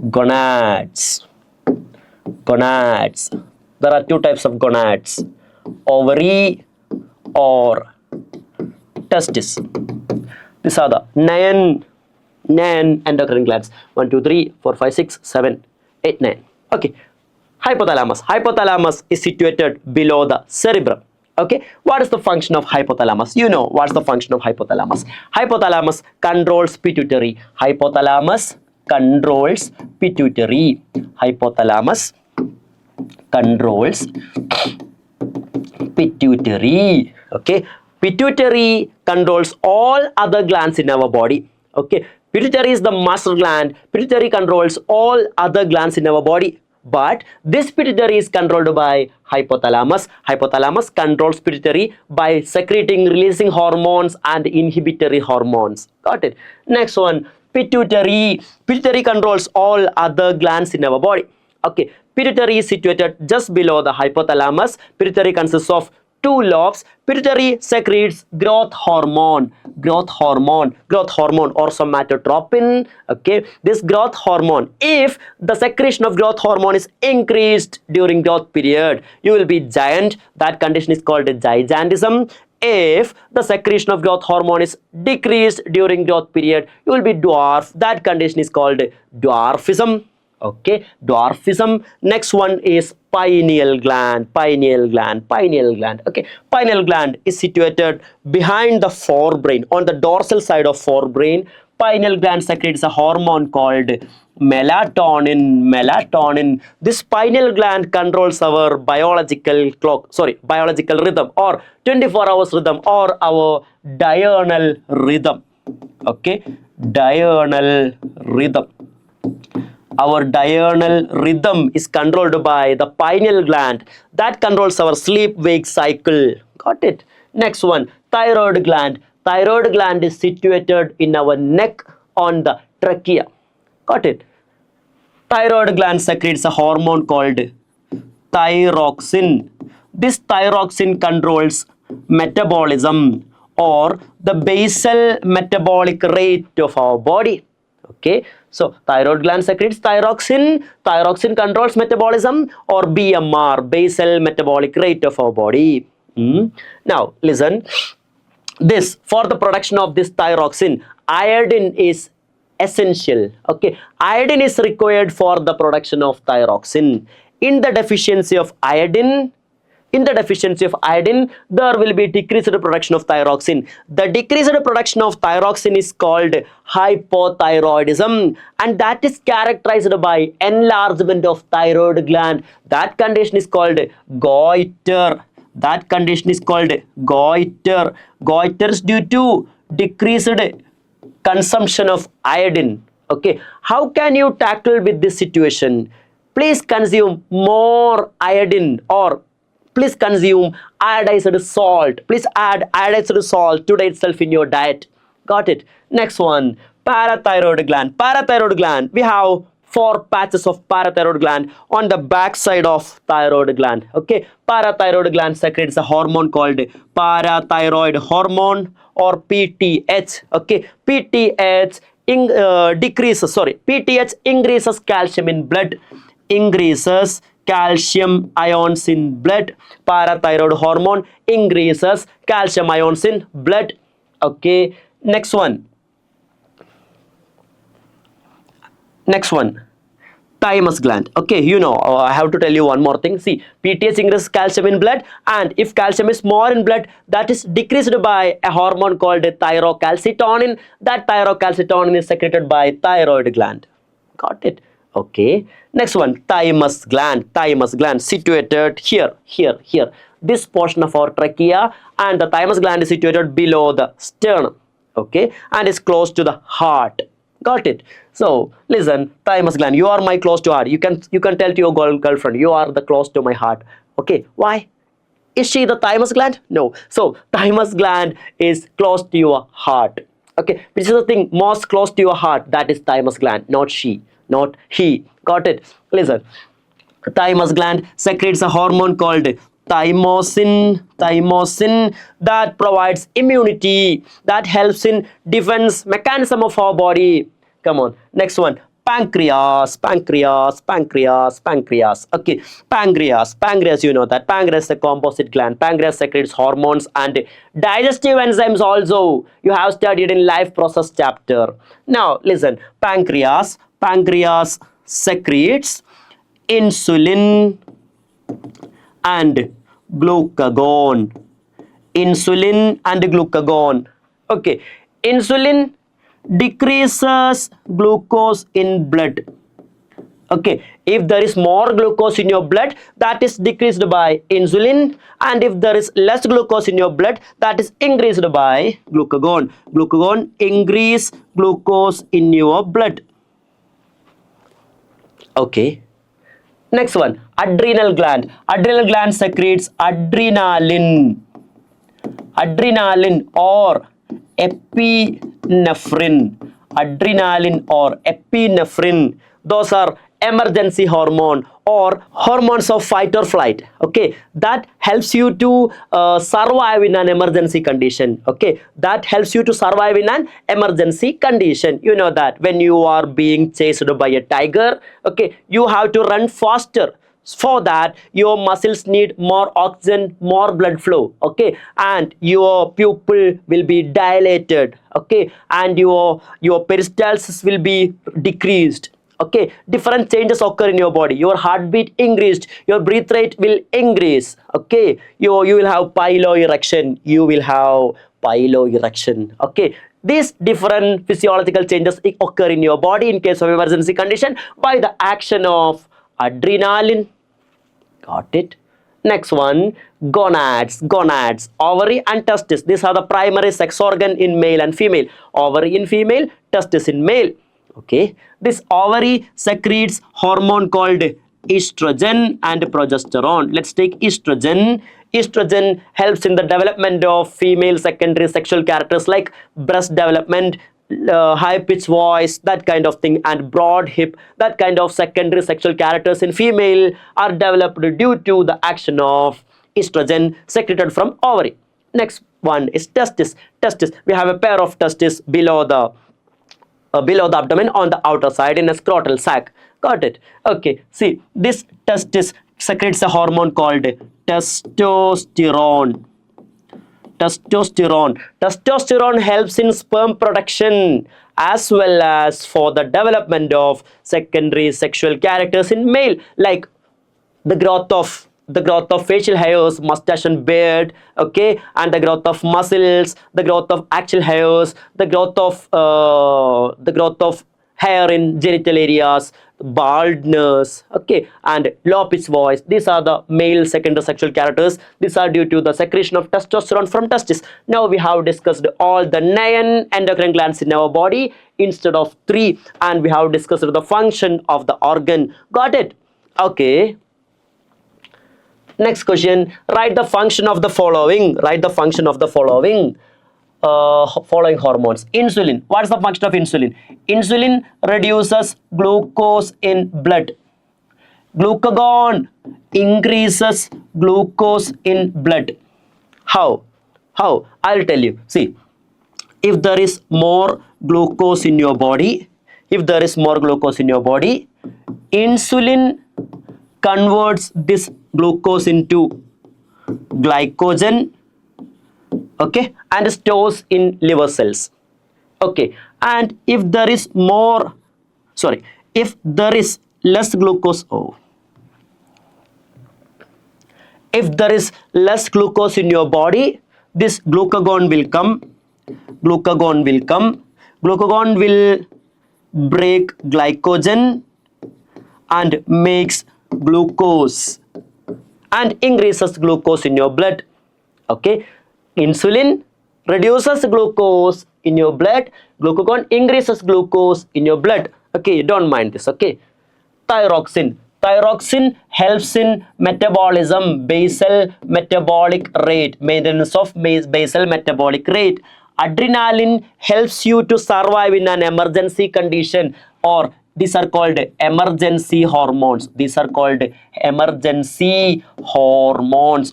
Gonads. Gonads. There are two types of gonads, ovary or testis. These are the nine endocrine glands. 1, 2, 3, 4, 5, 6, 7, 8, 9. Okay. Hypothalamus. Hypothalamus is situated below the cerebrum. Okay. What is the function of hypothalamus? You know what's the function of hypothalamus. Hypothalamus controls pituitary. Hypothalamus controls pituitary. Hypothalamus controls pituitary. Okay. Pituitary controls all other glands in our body. Okay. Pituitary is the master gland. Pituitary controls all other glands in our body. But this pituitary is controlled by hypothalamus. Hypothalamus controls pituitary by secreting, releasing hormones and inhibitory hormones. Got it? Next one, pituitary. Pituitary controls all other glands in our body. Okay, pituitary is situated just below the hypothalamus. Pituitary consists of two lobes. Pituitary secretes growth hormone or somatotropin. Okay, this growth hormone, if the secretion of growth hormone is increased during growth period, you will be giant. That condition is called gigantism. If the secretion of growth hormone is decreased during growth period, you will be dwarf. That condition is called dwarfism. Okay, dwarfism. Next one is pineal gland. Okay, pineal gland is situated behind the forebrain, on the dorsal side of forebrain. Pineal gland secretes a hormone called melatonin. This pineal gland controls our biological rhythm, or 24 hours rhythm, or our diurnal rhythm. Okay, diurnal rhythm. Our diurnal rhythm is controlled by the pineal gland that controls our sleep-wake cycle. Got it? Next one, thyroid gland. Thyroid gland is situated in our neck on the trachea. Got it? Thyroid gland secretes a hormone called thyroxine. This thyroxine controls metabolism, or the basal metabolic rate of our body. Okay, so thyroid gland secretes thyroxine. Thyroxine controls metabolism, or BMR, basal metabolic rate of our body. Now listen, this, for the production of this thyroxine, iodine is essential. Okay, iodine is required for the production of thyroxine. In the deficiency of iodine, there will be decreased production of thyroxine. The decreased production of thyroxine is called hypothyroidism, and that is characterized by enlargement of thyroid gland. That condition is called goiter. Goiter is due to decreased consumption of iodine. Okay, how can you tackle with this situation? Please consume more iodine, or please consume iodized salt. Please add iodized salt today itself in your diet. Got it? Next one, parathyroid gland. Parathyroid gland, we have 4 patches of parathyroid gland on the back side of thyroid gland. Okay, parathyroid gland secretes a hormone called parathyroid hormone, or PTH. Okay, PTH increases calcium in blood. Increases calcium ions in blood. Parathyroid hormone increases calcium ions in blood. Okay, next one, thymus gland. Okay, you know, I have to tell you one more thing. See, PTH increases calcium in blood, and if calcium is more in blood, that is decreased by a hormone called thyrocalcitonin. That thyrocalcitonin is secreted by thyroid gland. Got it? Okay, next one, thymus gland. Situated here. This portion of our trachea, and the thymus gland is situated below the sternum. Okay, and is close to the heart. Got it? So listen, thymus gland, you are my close to heart. You can tell to your girlfriend, you are the close to my heart. Okay, why? Is she the thymus gland? No. So thymus gland is close to your heart. Okay, which is the thing most close to your heart? That is thymus gland, not she, not he. Got it? Listen, thymus gland secretes a hormone called thymosin, that provides immunity, that helps in defense mechanism of our body. Come on, next one, Pancreas, pancreas, pancreas, pancreas. Okay, pancreas, you know that. Pancreas is a composite gland. Pancreas secretes hormones and digestive enzymes also. You have studied in life process chapter. Now, listen. Pancreas secretes insulin and glucagon. Insulin and glucagon. Okay, insulin decreases glucose in blood. Okay, if there is more glucose in your blood, that is decreased by insulin, and if there is less glucose in your blood, that is increased by glucagon. Glucagon increase glucose in your blood. Okay, next one, adrenal gland. Adrenal gland secretes adrenaline or epinephrine. Adrenaline or epinephrine, those are emergency hormone or hormones of fight or flight. Okay, that helps you to survive in an emergency condition. Okay, that helps you to survive in an emergency condition. You know that when you are being chased by a tiger, okay, you have to run faster. For that, your muscles need more oxygen, more blood flow. Okay, and your pupil will be dilated. Okay, and your peristalsis will be decreased. Okay, different changes occur in your body. Your heartbeat increased, your breath rate will increase. Okay, you will have piloerection. Okay, these different physiological changes occur in your body in case of emergency condition by the action of adrenaline. Got it? Next one, gonads. Ovary and testis. These are the primary sex organ in male and female. Ovary in female, testis in male. Okay, this ovary secretes hormone called estrogen and progesterone. Let's take estrogen. Estrogen helps in the development of female secondary sexual characters like breast development, high pitched voice, that kind of thing, and broad hip. That kind of secondary sexual characters in female are developed due to the action of estrogen secreted from ovary. Next one is testis. We have a pair of testes below the abdomen on the outer side in a scrotal sac. Got it? Okay, see, this testis secretes a hormone called testosterone. Testosterone helps in sperm production as well as for the development of secondary sexual characters in male, like the growth of facial hairs, mustache and beard. Okay, and the growth of muscles, the growth of axial hairs, the growth of hair in genital areas, baldness. Okay, and low pitched voice. These are the male secondary sexual characters. These are due to the secretion of testosterone from testis. Now we have discussed all the 9 endocrine glands in our body instead of 3, and we have discussed the function of the organ. Got it? Okay. Next question, write the function of the following. Following hormones. Insulin. What is the function of insulin? Insulin reduces glucose in blood. Glucagon increases glucose in blood. How? I'll tell you. See, if there is more glucose in your body, insulin converts this glucose into glycogen, okay, and stores in liver cells. Okay, and if there is less glucose, if there is less glucose in your body, this glucagon will come. Glucagon will break glycogen and makes glucose and increases glucose in your blood. Okay, insulin reduces glucose in your blood, glucagon increases glucose in your blood. Okay, don't mind this. Okay, thyroxine helps in metabolism, basal metabolic rate, maintenance of basal metabolic rate. Adrenaline helps you to survive in an emergency condition, or these are called emergency hormones.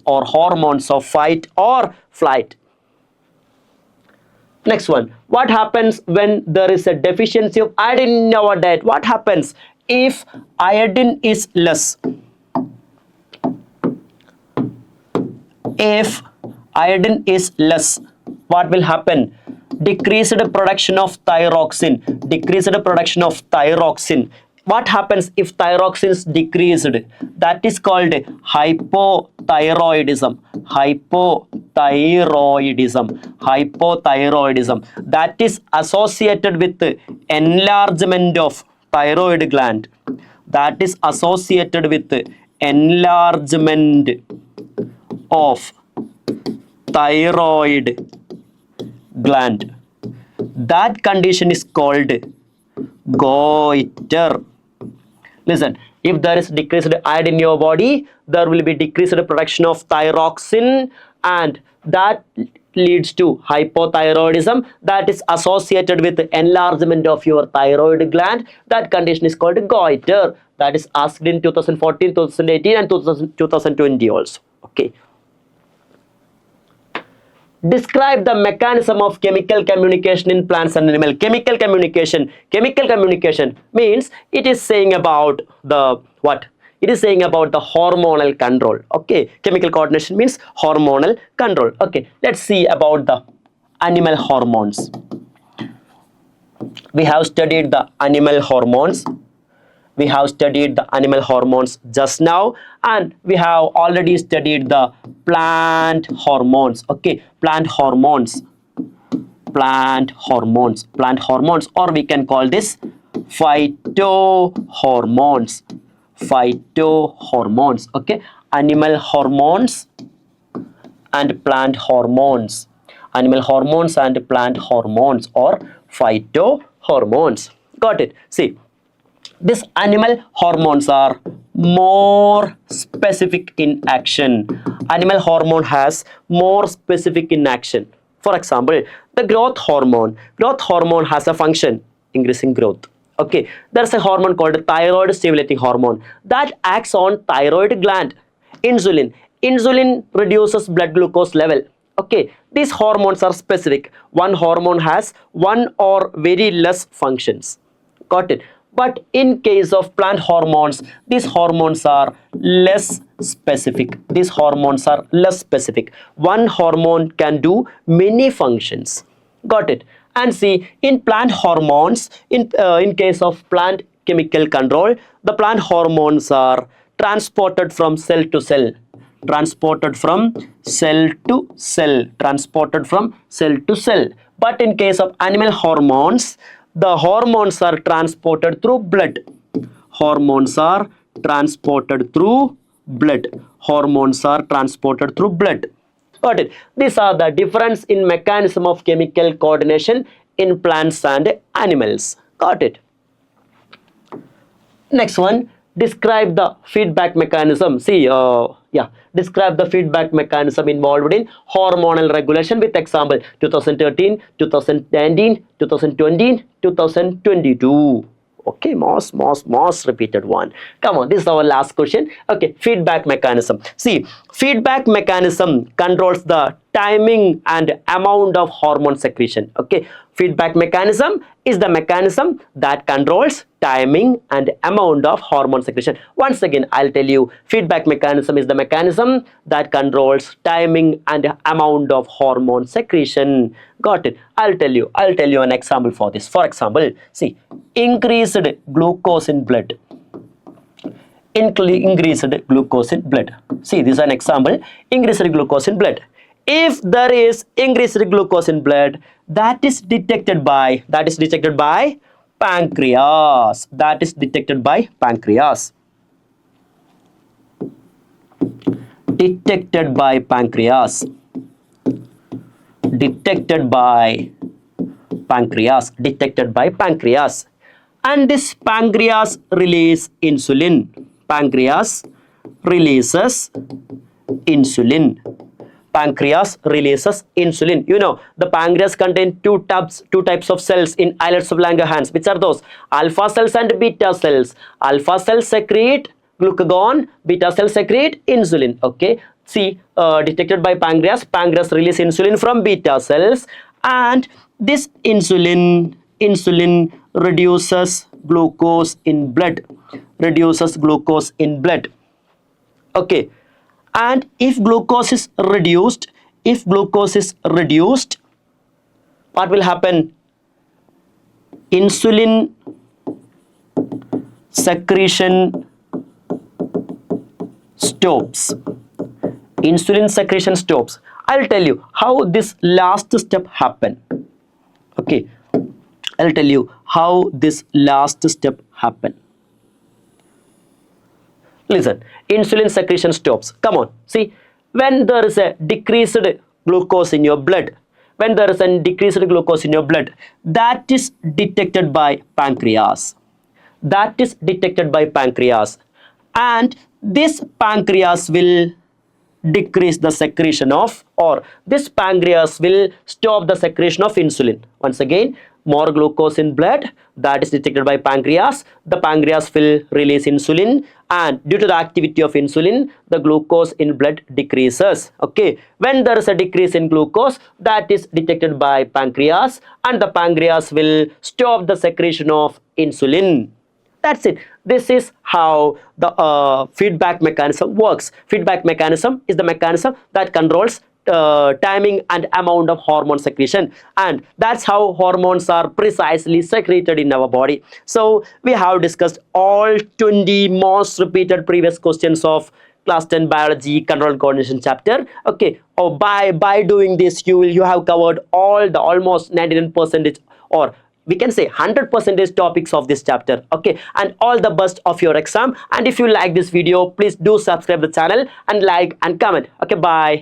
Or hormones of fight or flight. Next one, what happens when there is a deficiency of iodine in our diet? What happens if iodine is less? If iodine is less, what will happen? Decreased production of thyroxine. Decreased production of thyroxine. What happens if thyroxine is decreased? That is called hypothyroidism. Hypothyroidism. Hypothyroidism. That is associated with enlargement of thyroid gland. That is associated with enlargement of thyroid gland. That condition is called goiter. Listen, if there is decreased iodine in your body, there will be decreased production of thyroxine, and that leads to hypothyroidism. That is associated with enlargement of your thyroid gland. That condition is called goiter. That is asked in 2014, 2018 and 2020 also. Okay. Describe the mechanism of chemical communication in plants and animals. Chemical communication. Chemical communication means it is saying about the what? It is saying about the hormonal control. Okay. Chemical coordination means hormonal control. Okay. Let's see about the animal hormones. We have studied the animal hormones. We have studied the animal hormones just now, and we have already studied the plant hormones. Okay, plant hormones, or we can call this phytohormones. Okay, animal hormones and plant hormones. Animal hormones and plant hormones, or phytohormones. Got it? See, these animal hormones are more specific in action. Animal hormone has more specific in action. For example, the growth hormone. Growth hormone has a function, increasing growth. Okay, there's a hormone called thyroid stimulating hormone that acts on thyroid gland. Insulin. Insulin reduces blood glucose level. Okay, these hormones are specific. One hormone has one or very less functions. Got it? But in case of plant hormones, these hormones are less specific. These hormones are less specific. One hormone can do many functions. Got it? And see, in plant hormones, in case of plant chemical control, the plant hormones are transported from cell to cell. Transported from cell to cell. Transported from cell to cell. But in case of animal hormones, the hormones are transported through blood. Hormones are transported through blood. Hormones are transported through blood. Got it? These are the difference in mechanism of chemical coordination in plants and animals. Got it? Next one, describe the feedback mechanism. See, describe the feedback mechanism involved in hormonal regulation with example 2013, 2019, 2020, 2022. Okay, most repeated one. Come on, this is our last question. Okay, feedback mechanism. See, feedback mechanism controls the timing and amount of hormone secretion. Okay, feedback mechanism is the mechanism that controls timing and amount of hormone secretion. Once again, I'll tell you, feedback mechanism is the mechanism that controls timing and amount of hormone secretion. Got it? I'll tell you an example for this. For example, see, increased glucose in blood. Increased glucose in blood. See, this is an example. Increased glucose in blood. If there is increased glucose in blood, that is detected by pancreas. That is detected by pancreas. Detected by pancreas. Detected by pancreas. Detected by pancreas. And this pancreas release insulin. Pancreas releases insulin. Pancreas releases insulin. You know, the pancreas contains two types of cells in islets of Langerhans. Which are those? Alpha cells and beta cells. Alpha cells secrete glucagon, beta cells secrete insulin. Okay, see, detected by pancreas. Pancreas release insulin from beta cells, and this insulin reduces glucose in blood, okay. And if glucose is reduced, what will happen? Insulin secretion stops. I'll tell you how this last step happen. Okay, I'll tell you how this last step happen. Listen, insulin secretion stops. Come on, see, when there is a decreased glucose in your blood, that is detected by pancreas. And this pancreas will decrease the secretion of, or this pancreas will stop the secretion of insulin. Once again, more glucose in blood, that is detected by pancreas. The pancreas will release insulin, and due to the activity of insulin, the glucose in blood decreases. Okay, when there is a decrease in glucose, that is detected by pancreas, and the pancreas will stop the secretion of insulin. That's it. This is how the feedback mechanism works. Feedback mechanism is the mechanism that controls timing and amount of hormone secretion, and that's how hormones are precisely secreted in our body. So we have discussed all 20 most repeated previous questions of class 10 biology control coordination chapter. Okay, by doing this, you have covered all the almost 99%, or we can say 100% topics of this chapter. Okay, and all the best of your exam. And if you like this video, please do subscribe the channel and like and comment. Okay, bye.